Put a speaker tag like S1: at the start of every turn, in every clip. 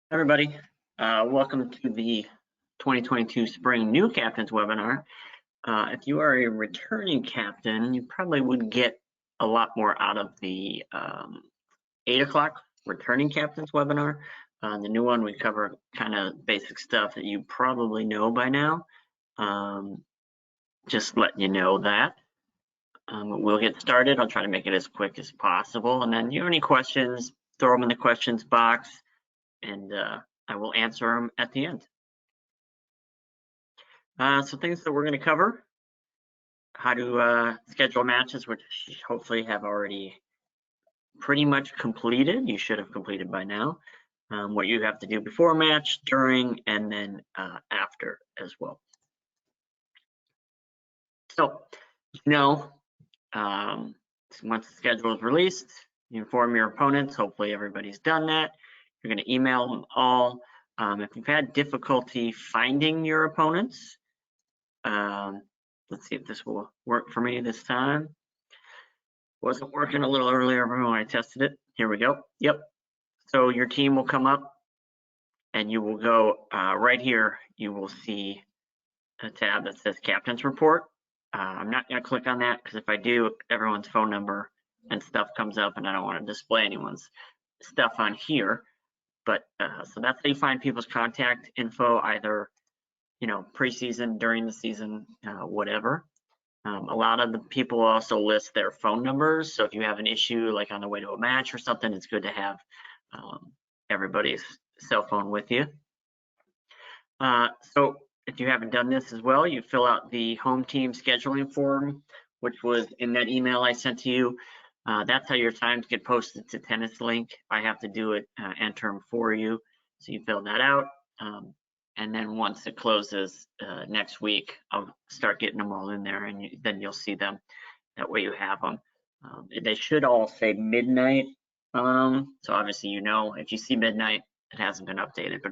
S1: Everybody, welcome to the 2022 Spring New Captains webinar. If you are a returning captain, you probably would get a lot more out of the 8 o'clock returning captains webinar. The new one, we cover kind of basic stuff that you probably know by now. Just letting you know that. We'll get started. I'll try to make it as quick as possible. And then if you have any questions, throw them in the questions box, and I will answer them at the end. So things that we're going to cover: how to schedule matches, which hopefully have already pretty much completed. You should have completed by now. What you have to do before a match, during, and then after as well. So, once the schedule is released, you inform your opponents. Hopefully everybody's done that. You're going to email them all. If you've had difficulty finding your opponents, let's see if this will work for me this time. Wasn't working a little earlier when I tested it. Here we go. Yep. So your team will come up and you will go right here. You will see a tab that says Captain's Report. I'm not going to click on that because if I do, everyone's phone number and stuff comes up and I don't want to display anyone's stuff on here. But so that's how you find people's contact info, either preseason, during the season, whatever. A lot of the people also list their phone numbers. So if you have an issue like on the way to a match or something, it's good to have everybody's cell phone with you. So if you haven't done this as well, you fill out the home team scheduling form, which was in that email I sent to you. That's how your times get posted to Tennis Link. I have to do it, enter them for you. So you fill that out. And then once it closes next week, I'll start getting them all in there, and then you'll see them. That way you have them. They should all say midnight. So obviously, if you see midnight, it hasn't been updated. But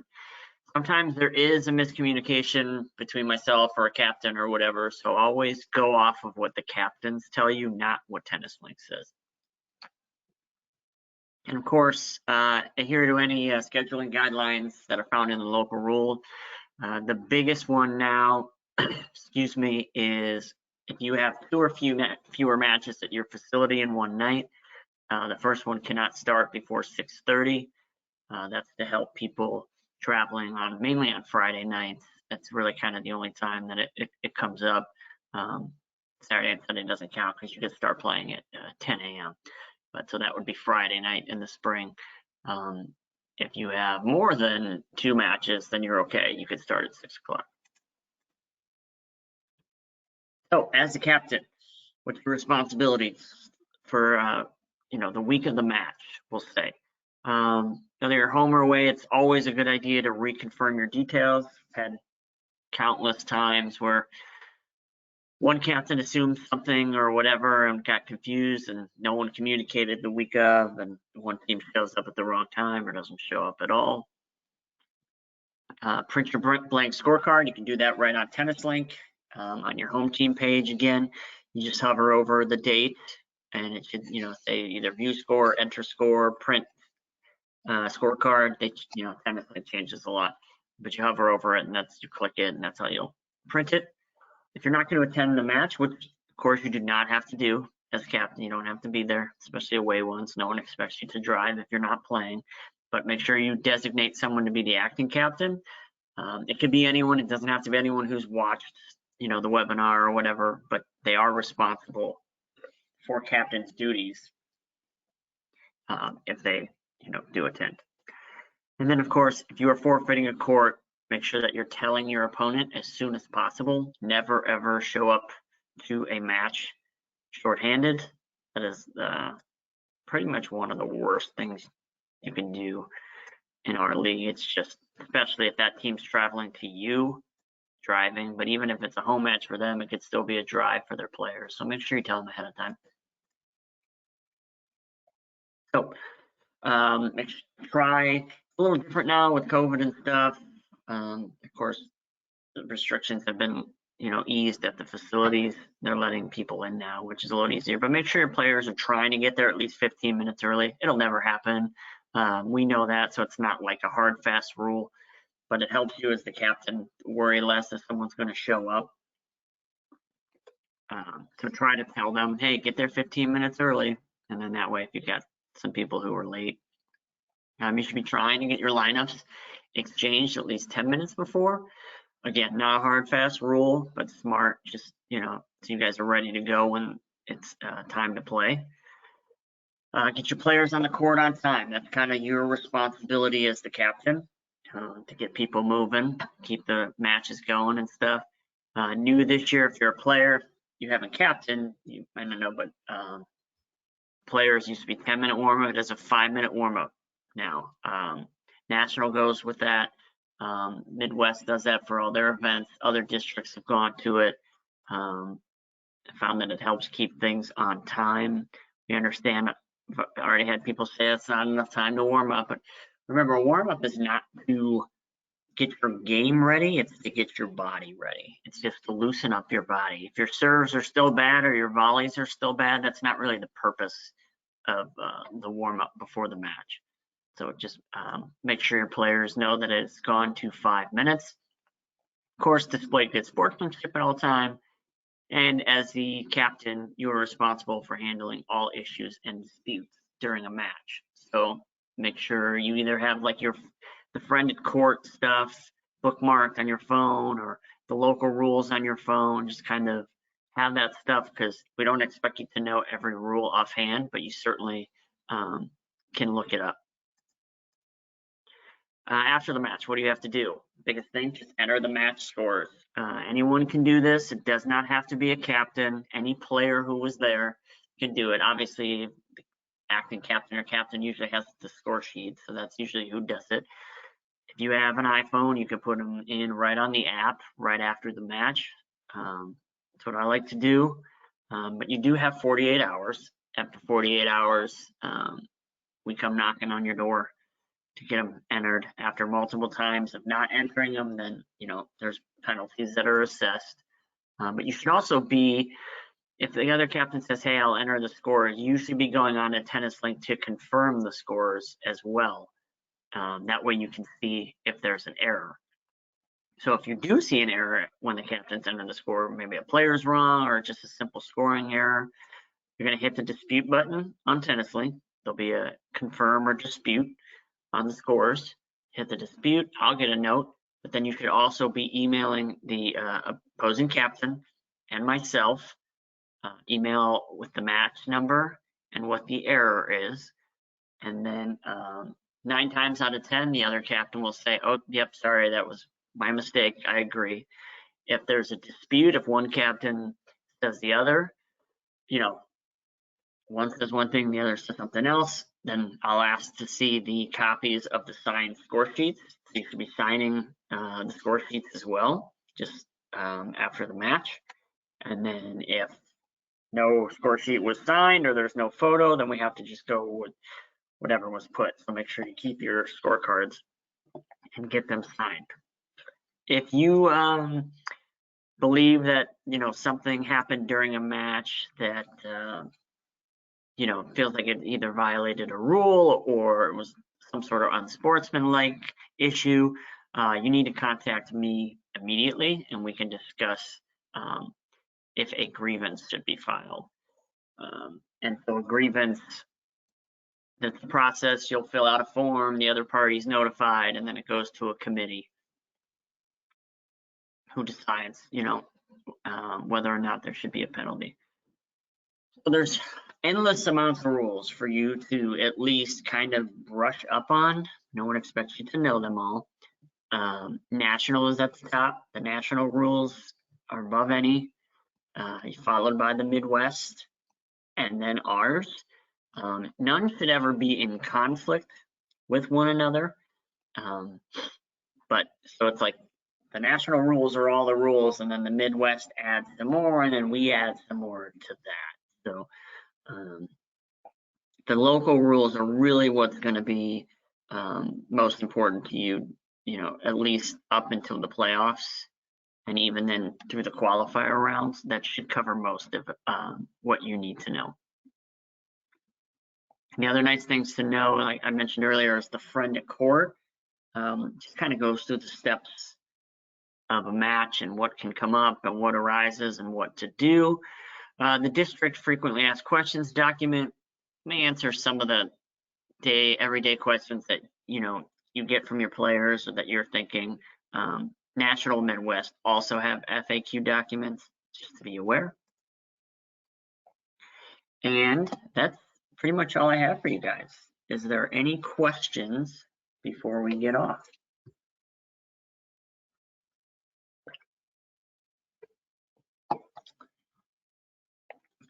S1: sometimes there is a miscommunication between myself or a captain or whatever. So always go off of what the captains tell you, not what Tennis Link says. And of course, adhere to any scheduling guidelines that are found in the local rule. The biggest one now, excuse me, is if you have 2 or fewer matches at your facility in one night, the first one cannot start before 6:30. That's to help people traveling mainly on Friday nights. That's really kind of the only time that it comes up. Saturday and Sunday doesn't count because you can start playing at 10 a.m. But so that would be Friday night in the spring. If you have more than 2 matches, then you're okay. You could start at 6 o'clock. So as a captain, what's your responsibility for the week of the match, we'll say? Whether you're home or away, it's always a good idea to reconfirm your details. I've had countless times where one captain assumed something or whatever and got confused, and no one communicated the week of, and one team shows up at the wrong time or doesn't show up at all. Print your blank scorecard. You can do that right on Tennis Link on your home team page. Again, you just hover over the date, and it should say either view score, enter score, print scorecard. Tennis Link changes a lot, but you hover over it and you click it, and that's how you'll print it. If you're not going to attend the match, which of course you do not have to do as captain, you don't have to be there, especially away ones. No one expects you to drive if you're not playing, but make sure you designate someone to be the acting captain. It could be anyone. It doesn't have to be anyone who's watched, the webinar or whatever, but they are responsible for captain's duties if they, do attend. And then, of course, if you are forfeiting a court, make sure that you're telling your opponent as soon as possible. Never, ever show up to a match shorthanded. That is pretty much one of the worst things you can do in our league. It's just, especially if that team's traveling to you, driving, but even if it's a home match for them, it could still be a drive for their players. So make sure you tell them ahead of time. So try a little different now with COVID and stuff. Of course, the restrictions have been, eased at the facilities. They're letting people in now, which is a little easier. But make sure your players are trying to get there at least 15 minutes early. It'll never happen. We know that, so it's not like a hard, fast rule, but it helps you as the captain worry less if someone's going to show up. So try to tell them, hey, get there 15 minutes early, and then that way, if you've got some people who are late, you should be trying to get your lineups exchanged at least 10 minutes before. Again, not a hard, fast rule, but smart, just, so you guys are ready to go when it's time to play. Get your players on the court on time. That's kind of your responsibility as the captain, to get people moving, keep the matches going and stuff. New this year, if you're a player, you haven't captained, I don't know, but players used to be 10-minute warm-up. It is a 5-minute warm-up now. National goes with that. Midwest does that for all their events. Other districts have gone to it. I found that it helps keep things on time. We understand, I already had people say it's not enough time to warm up, but remember, a warm up is not to get your game ready, it's to get your body ready. It's just to loosen up your body. If your serves are still bad or your volleys are still bad, that's not really the purpose of the warm up before the match. So just make sure your players know that it's gone to 5 minutes. Of course, display good sportsmanship at all time. And as the captain, you are responsible for handling all issues and disputes during a match. So make sure you either have like the friended court stuff bookmarked on your phone, or the local rules on your phone. Just kind of have that stuff, because we don't expect you to know every rule offhand, but you certainly can look it up. After the match, what do you have to do? Biggest thing, just enter the match scores. Anyone can do this. It does not have to be a captain. Any player who was there can do it. Obviously, the acting captain or captain usually has the score sheet, so that's usually who does it. If you have an iPhone, you can put them in right on the app right after the match. That's what I like to do. But you do have 48 hours. After 48 hours, we come knocking on your door to get them entered. After multiple times of not entering them, then there's penalties that are assessed. But you should also be, if the other captain says, hey, I'll enter the scores, you should be going on to Tennis Link to confirm the scores as well. That way you can see if there's an error. So if you do see an error when the captain's entered the score, maybe a player's wrong or just a simple scoring error, you're going to hit the dispute button on Tennis Link. There'll be a confirm or dispute on the scores. Hit the dispute, I'll get a note, but then you should also be emailing the opposing captain and myself, email with the match number and what the error is. And then 9 times out of 10, the other captain will say, oh, yep, sorry, that was my mistake, I agree. If there's a dispute, if one captain says the other, one says one thing, the other says something else, then I'll ask to see the copies of the signed score sheets. So you should be signing the score sheets as well, just after the match. And then if no score sheet was signed or there's no photo, then we have to just go with whatever was put. So make sure you keep your scorecards and get them signed. If you believe that something happened during a match that feels like it either violated a rule or it was some sort of unsportsmanlike issue, you need to contact me immediately, and we can discuss if a grievance should be filed. And so a grievance, that's the process. You'll fill out a form, the other party's notified, and then it goes to a committee who decides, whether or not there should be a penalty. So there's endless amounts of rules for you to at least kind of brush up on. No one expects you to know them all. National is at the top. The national rules are above any, followed by the Midwest, and then ours. None should ever be in conflict with one another. But so it's like the national rules are all the rules, and then the Midwest adds some more, and then we add some more to that. So the local rules are really what's going to be most important to you, at least up until the playoffs, and even then through the qualifier rounds. That should cover most of what you need to know. The other nice things to know, like I mentioned earlier, is the friend at court. Just kind of goes through the steps of a match and what can come up and what arises and what to do. The district frequently asked questions document may answer some of the everyday questions that you get from your players or that you're thinking. National Midwest also have FAQ documents, just to be aware. And that's pretty much all I have for you guys. Is there any questions before we get off?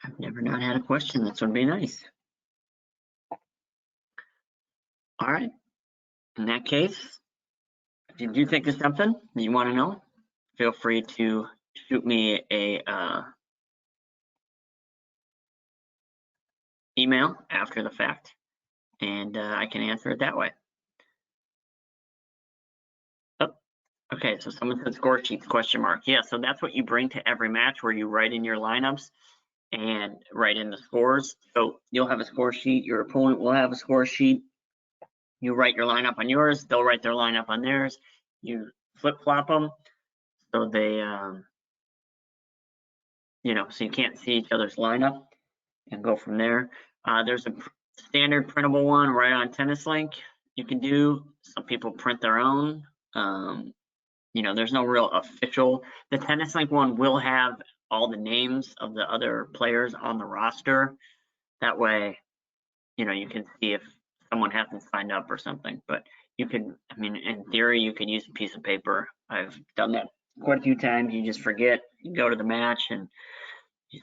S1: I've never not had a question. This would be nice. All right. In that case, if you do think of something that you want to know, feel free to shoot me a email after the fact, and I can answer it that way. Oh, okay, so someone said score sheets, question mark. Yeah, so that's what you bring to every match, where you write in your lineups and write in the scores. So you'll have a score sheet, your opponent will have a score sheet. You write your lineup on yours, they'll write their lineup on theirs. You flip-flop them so they, so you can't see each other's lineup, and go from there. There's a standard printable one right on TennisLink you can do. Some people print their own. There's no real official. The TennisLink one will have all the names of the other players on the roster. That way, you can see if someone hasn't signed up or something. But you can, in theory, you could use a piece of paper. I've done that quite a few times. You just forget, you go to the match and you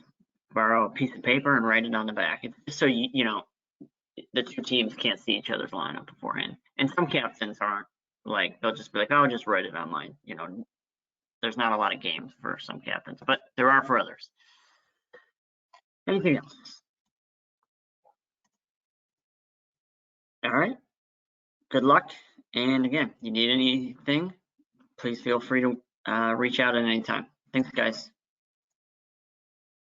S1: borrow a piece of paper and write it on the back. It's just so the two teams can't see each other's lineup beforehand. And some captains aren't like, they'll just be like, oh, just write it online. There's not a lot of games for some captains, but there are for others. Anything else? All right. Good luck. And again, you need anything, please feel free to reach out at any time. Thanks, guys.